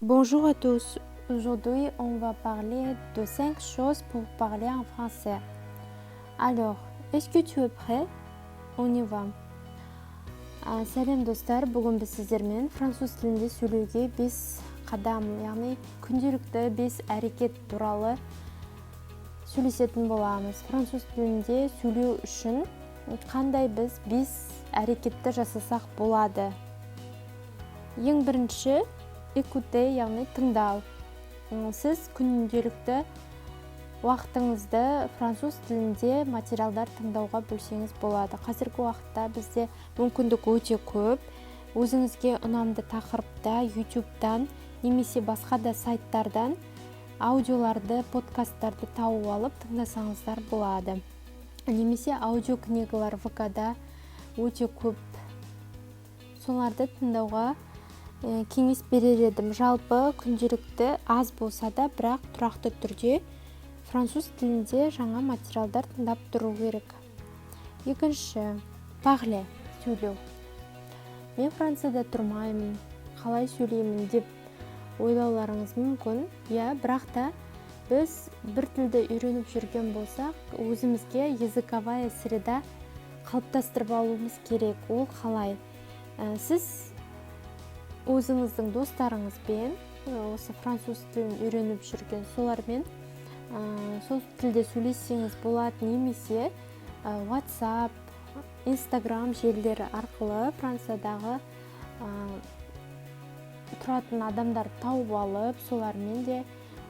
Bonjour à tous. Aujourd'hui, on va parler de 5 choses pour parler en français. Alors, est-ce que tu es prêt? On y va. Сәлем достар, бүгін біз сіздермен француз тілінде сөйлеуге 5 қадам, яғни күнделікті 5 әрекет туралы сөйлесетін боламыз. Француз тілінде сөйлеу үшін қандай біз 5 әрекетті жасасақ болады? Ең бірінші, écouter, яғни тыңдау. Сіз күнделікті уақытыңызды француз тілінде материалдар тыңдауға бөлсеңіз болады. Қазіргі уақытта бізде мүмкіндік өте көп. Өзіңізге ұнамды тақырыпта YouTube-тан немесе басқа да сайттардан аудиоларды, подкасттарды тауып алып тыңдасаңыздар болады. Немесе аудиокнигалар ВК-да өте көп. Соларды тыңдауға кеңес берер едім. Жалпы күнделікті аз болса да, бірақ тұрақты түрде француз тілінде жаңа материалдар тыңдап тұру керек. Екінші, parler, сөйлеу. Мен Францияда тұрмаймын, қалай сөйлеймін деп ойлауларыңыз мүмкін. Бірақ та біз бір тілді үйреніп жүрген болсақ, өзімізге языковая среда қалыптастырып алуымыз керек. Ол қалай? Сіз өзіңіздің достарыңызбен, осы француз тілін үйреніп жүрген солармен сол тілде сөйлессеңіз болады, немесе WhatsApp, Instagram желілері арқылы Франциядағы тұратын адамдар тауып алып, солармен де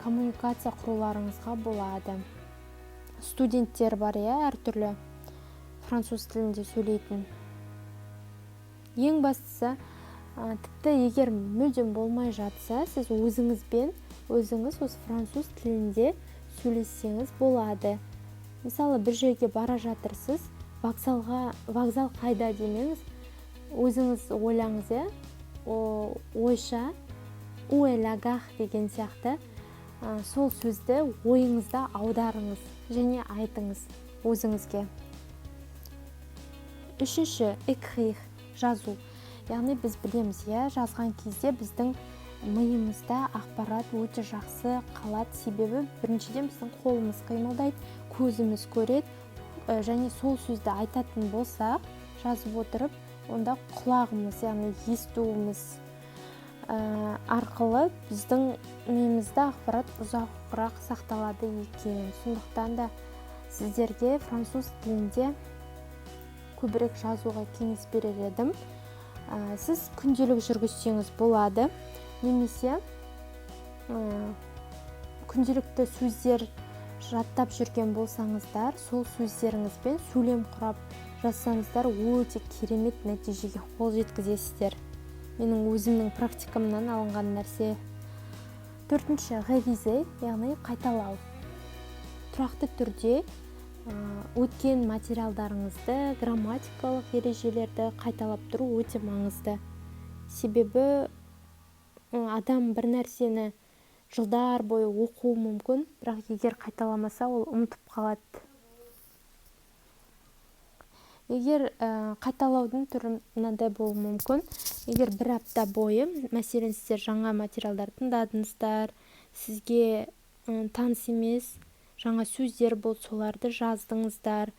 коммуникация құруларыңызға болады. Студенттер бар, әртүрлі француз тілінде сөйлейтін. Ең бастысы, тіпті егер мүлдем болмай жатса, сіз өзіңіз осы француз тілінде сөйлессеңіз болады. Мысалы, бір жерге бара жатырсыз, вокзал қайда демеңіз, өзіңіз ойлаңыз, ойша, où est la gare деген сияқты сол сөзді ойыңызда аударыңыз және айтыңыз өзіңізге. Үшінші, écrire, жазу. Яғни біз білеміз, жазған кезде біздің миымызда ақпарат өте жақсы қалады. Себебі біріншіден біздің қолымыз қимылдайды, көзіміз көреді, және сол сөзді айтатын болсақ, жазып отырып, онда құлағымыз, яғни естуіміз арқылы біздің миымызда ақпарат ұзағырақ сақталады екен. Сондықтан да сіздерге француз тілінде көбірек жазуға кеңес берер едім. Сіз күнделік жүргізсеңіз болады, немесе күнделікті сөздер жаттап жүрген болсаңыздар, сол сөздеріңізбен сөйлем құрап жазсаңыздар, өте керемет нәтижеге қол жеткізесіздер. Менің өзімнің практикамнан алынған нәрсе. Төртінші, réviser, яғни қайталау. Тұрақты түрде өткен материалдарыңызды, грамматикалық ережелерді қайталап тұру өте маңызды. Себебі адам бір нәрсені жылдар бойы оқуы мүмкін, бірақ егер қайталамаса, ол ұмытып қалады. Егер қайталаудың түрі мынандай болуы мүмкін, егер бір апта бойы, мәселен, сіздер жаңа материалдар тыңдадыңыздар, сізге таныс емес жаңа сөздер болды, соларды жаздыңыздар.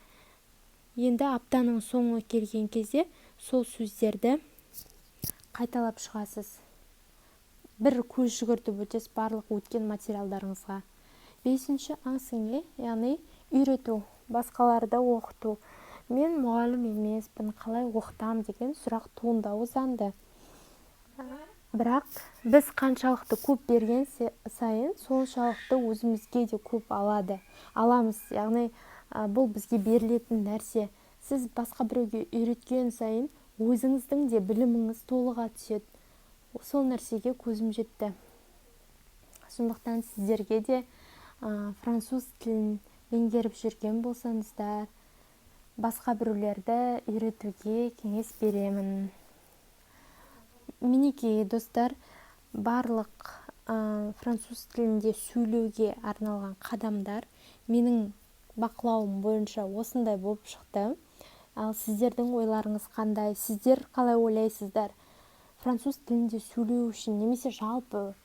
Енді аптаның соңы келген кезде сол сөздерді қайталап шығасыз. Бір көз жүгіртіп өтесіз барлық өткен материалдарыңызға. Бесінші, enseigner, яғни үйрету, басқаларды оқыту. Мен мұғалім емеспін, қалай оқытам деген сұрақ туындауы заңды. Бірақ біз қаншалықты көп берген сайын, соншалықты өзімізге де көп аламыз. Яғни бұл бізге берілетін нәрсе. Сіз басқа біреуге үйреткен сайын, өзіңіздің де біліміңіз толыға түседі. Сол нәрсеге көзім жетті. Сондықтан сіздерге де француз тілін меңгеріп жүрген болсаңыздар, басқа біреулерді үйретуге кеңес беремін. Мінекей, достар, барлық француз тілінде сөйлеуге арналған қадамдар менің бақылауым бойынша осындай болып шықты. Ал сіздердің ойларыңыз қандай? Сіздер қалай ойлайсыздар? Француз тілінде сөйлеу үшін немесе жалпы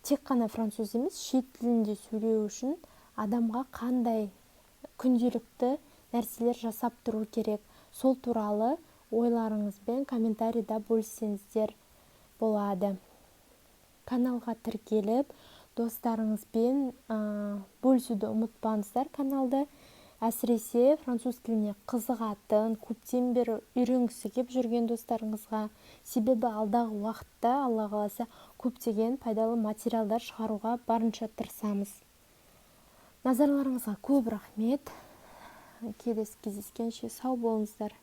тек қана француз емес, шет тілінде сөйлеу үшін адамға қандай күнделікті нәрселер жасап тұру керек, сол туралы ойларыңызбен комментарийда бөліссеңіздер болады. Каналға тіркеліп, достарыңызбен бөлісуді ұмытпаңыздар каналды. Әсіресе француз тіліне қызығатын, көптен бері үйренгісі келіп жүрген достарыңызға. Себебі алдағы уақытта, Алла қаласа, көптеген пайдалы материалдар шығаруға барынша тырысамыз. Назарларыңызға көп рахмет. Келесі кездескенше сау болыңыздар.